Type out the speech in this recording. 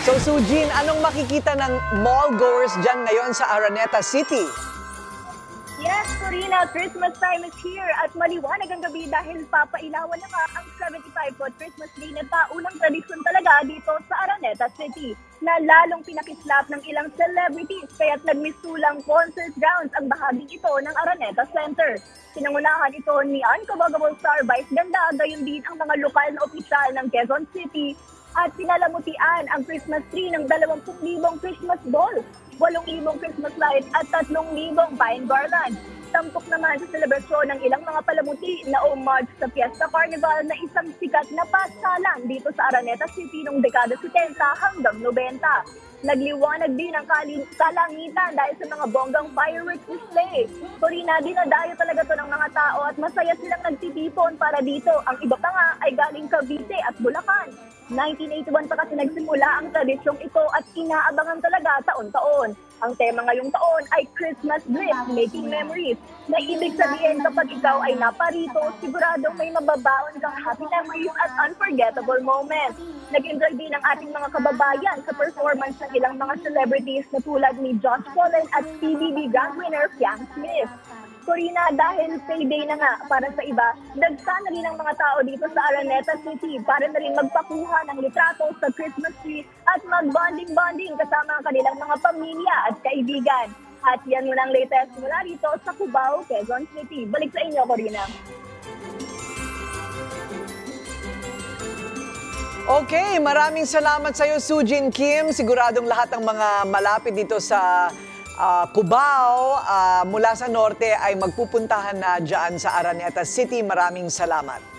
So Sujin, anong makikita ng mall goers dyan ngayon sa Araneta City? Yes, Corina, Christmas time is here at maliwanag ang gabi dahil papailawan na nga ang 75th Christmas Day na taunang tradisyon talaga dito sa Araneta City na lalong pinakislap ng ilang celebrities kaya't nagmistulang concert grounds ang bahaging ito ng Araneta Center. Pinangunahan ito ni Uncoverable Star Vice Ganda, gayon din ang mga lokal na opisyal ng Quezon City at pinalamutian ang Christmas tree ng 20,000 Christmas balls, 8,000 Christmas lights at 3,000 pine garland. Tampok naman sa selebrasyon ng ilang mga palamuti na homage sa Fiesta Carnival na isang sikat na pasalang dito sa Araneta City noong dekada 70 hanggang 90. Nagliwanag din ang kalangitan dahil sa mga bonggang fireworks display. Corina, dinadayo talaga to ng mga tao at masaya silang nagtitipon para dito. Ang iba pa nga ay galing Cavite at Bulacan. 1981 pa kasi nagsimula ang tradisyong ito at inaabangan talaga taon-taon. Ang tema ngayong taon ay Christmas Bliss, Making Memories, na ibig sabihin kapag ikaw ay naparito, siguradong may mababaon kang happy memories at unforgettable moments. Nag-enjoy din ang ating mga kababayan sa performance ng ilang mga celebrities na tulad ni Josh Cullen at PBB Grand winner Fiang Smith. Corina, dahil payday na nga para sa iba, nagsana rin ang mga tao dito sa Araneta City para na rin magpakuha ng litrato sa Christmas tree at mag-bonding-bonding kasama ang kanilang mga pamilya at kaibigan. At yan muna ang latest mula dito sa Cubao, Quezon City. Balik sa inyo, Corina. Okay, maraming salamat sa iyo, Sujin Kim. Siguradong lahat ng mga malapit dito sa Cubao mula sa norte ay magpupuntahan na dyan sa Araneta City. Maraming salamat.